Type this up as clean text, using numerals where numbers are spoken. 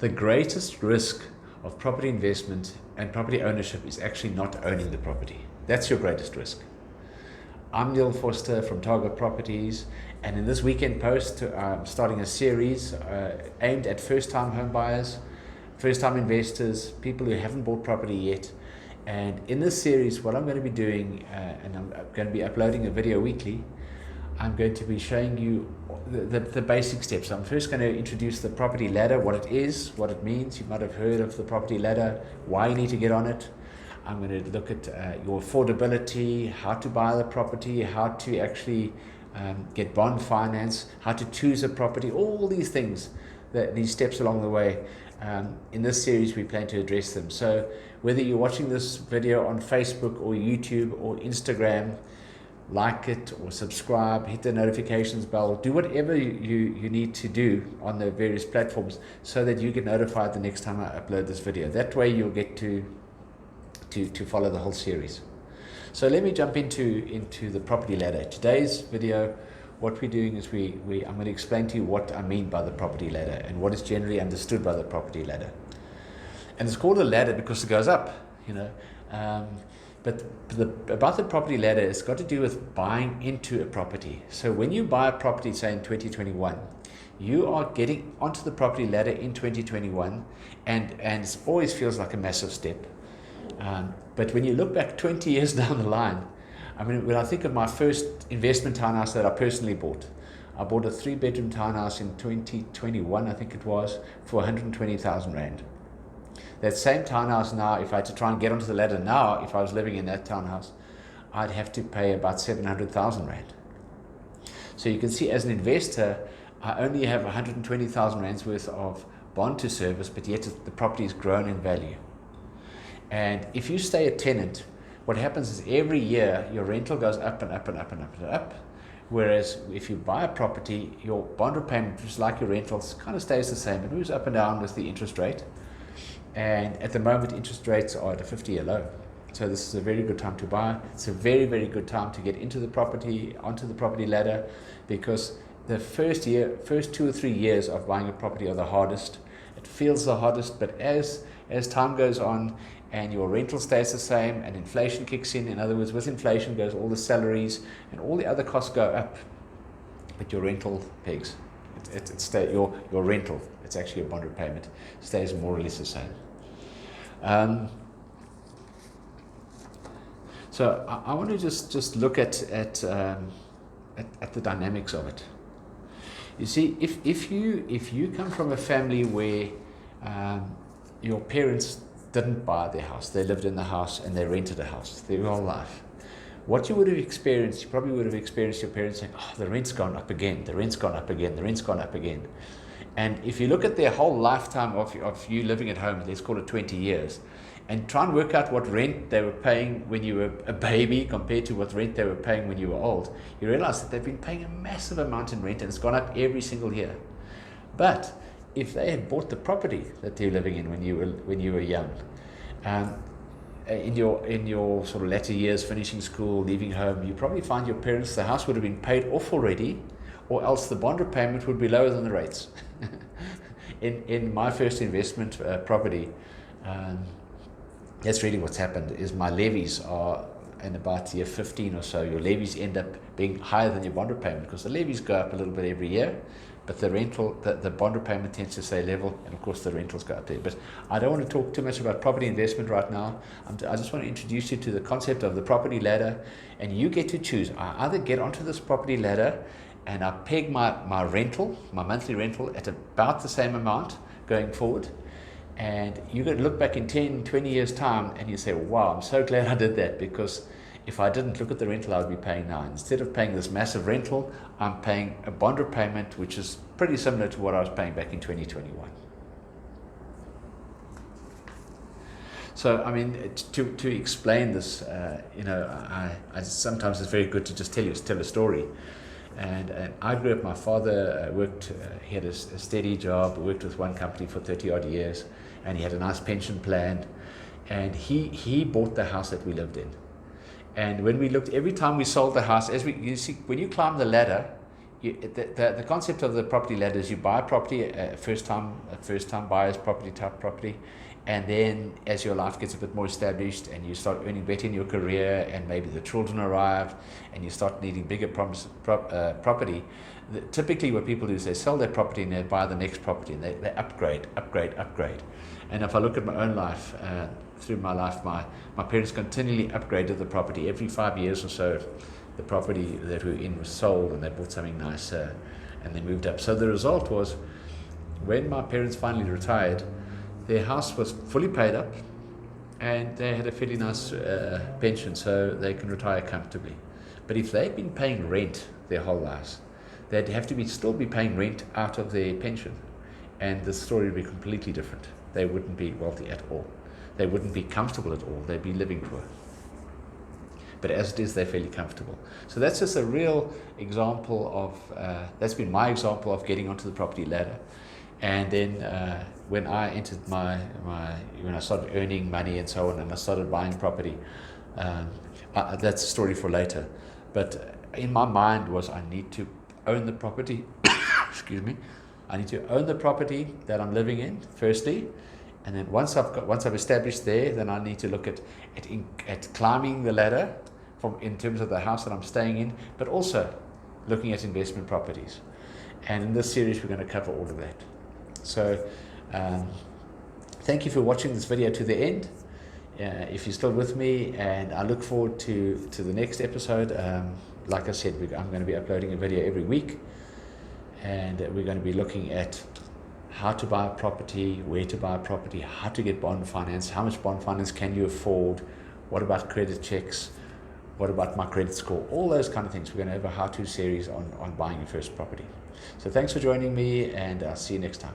The greatest risk of property investment and property ownership is actually not owning the property. That's your greatest risk. I'm Neil Forster from Target Properties, and in this weekend post, I'm starting a series aimed at first-time home buyers, first-time investors, people who haven't bought property yet. And in this series, what I'm going to be doing, and I'm going to be uploading a video weekly, I'm going to be showing you the basic steps. I'm first going to introduce the property ladder, what it is, what it means. You might have heard of the property ladder, why you need to get on it. I'm going to look at your affordability, how to buy the property, how to actually get bond finance, how to choose a property, all these things, these steps along the way. In this series, we plan to address them. So whether you're watching this video on Facebook or YouTube or Instagram, like it or subscribe, hit the notifications bell, do whatever you need to do on the various platforms so that you get notified the next time I upload this video. That way you'll get to follow the whole series. So let me jump into the property ladder. Today's video, what we're doing is I'm going to explain to you what I mean by the property ladder and what is generally understood by the property ladder. And it's called a ladder because it goes up, you know. But about the property ladder, it's got to do with buying into a property. So when you buy a property, say in 2021, you are getting onto the property ladder in 2021, and it always feels like a massive step. But when you look back 20 years down the line, I mean, when I think of my first investment townhouse that I personally bought, I bought a 3-bedroom townhouse in 2021, I think it was, for 120,000 Rand. That same townhouse now, if I had to try and get onto the ladder now, if I was living in that townhouse, I'd have to pay about 700,000 Rand. So you can see, as an investor, I only have 120,000 Rands worth of bond to service, but yet the property has grown in value. And if you stay a tenant, what happens is every year your rental goes up and up and up and up and up. Whereas if you buy a property, your bond repayment, just like your rentals, kind of stays the same. It moves up and down with the interest rate. And at the moment, interest rates are at a 50-year low. So this is a very good time to buy. It's a very, very good time to get into the property, onto the property ladder, because the first 2 or 3 years of buying a property are the hardest. It feels the hardest, but as time goes on and your rental stays the same and inflation kicks in other words, with inflation goes all the salaries and all the other costs go up, but your rental pegs. Your rental, it's actually a bond repayment, stays more or less the same. So I want to just look at the dynamics of it. You see, if you come from a family where your parents didn't buy their house, they lived in the house and they rented a house their whole life, what you would have experienced, you probably would have experienced your parents saying, oh, the rent's gone up again, the rent's gone up again, the rent's gone up again. And if you look at their whole lifetime of you living at home, let's call it 20 years, and try and work out what rent they were paying when you were a baby compared to what rent they were paying when you were old, you realize that they've been paying a massive amount in rent and it's gone up every single year. But if they had bought the property that they're living in when you were young, in your sort of latter years, finishing school, leaving home, you probably find your parents, the house would have been paid off already, or else the bond repayment would be lower than the rates. In my first investment property, that's really what's happened, is my levies are, in about year 15 or so, your levies end up being higher than your bond repayment, because the levies go up a little bit every year, but the bond repayment tends to stay level, and of course the rentals go up there. But I don't want to talk too much about property investment right now. I just want to introduce you to the concept of the property ladder, and you get to choose. I either get onto this property ladder and I peg my rental, my monthly rental, at about the same amount going forward, and you're going to look back in 10, 20 years time and you say, wow, I'm so glad I did that, because if I didn't, look at the rental I would be paying now. Instead of paying this massive rental, I'm paying a bond repayment which is pretty similar to what I was paying back in 2021. So, I mean, to explain this, I sometimes it's very good to just tell a story. And I grew up, my father worked, he had a steady job, worked with one company for 30 odd years, and he had a nice pension plan, and he bought the house that we lived in. And when we looked, every time we sold the house, you see, when you climb the ladder, the concept of the property ladder is you buy a property, a first time buyer's property type property, and then as your life gets a bit more established and you start earning better in your career and maybe the children arrive and you start needing bigger property, typically what people do is they sell their property and they buy the next property and they upgrade. And if I look at my own life, through my life, my parents continually upgraded the property. Every 5 years or so, the property that we were in was sold and they bought something nicer and they moved up. So the result was, when my parents finally retired, their house was fully paid up and they had a fairly nice pension, so they can retire comfortably. But if they'd been paying rent their whole lives, they'd have to still be paying rent out of their pension, and the story would be completely different. They wouldn't be wealthy at all. They wouldn't be comfortable at all. They'd be living poor. But as it is, they're fairly comfortable. So that's just a real example of, that's been my example of getting onto the property ladder. And then when I entered when I started earning money and so on, and I started buying property, that's a story for later. But in my mind was, I need to own the property, excuse me, I need to own the property that I'm living in, firstly. And then once I've established there, then I need to look at climbing the ladder in terms of the house that I'm staying in, but also looking at investment properties. And in this series, we're going to cover all of that. So thank you for watching this video to the end. If you're still with me, and I look forward to the next episode. Like I said, I'm going to be uploading a video every week, and we're going to be looking at how to buy a property, where to buy a property, how to get bond finance, how much bond finance can you afford, what about credit checks, what about my credit score, all those kind of things. We're going to have a how-to series on buying your first property. So thanks for joining me, and I'll see you next time.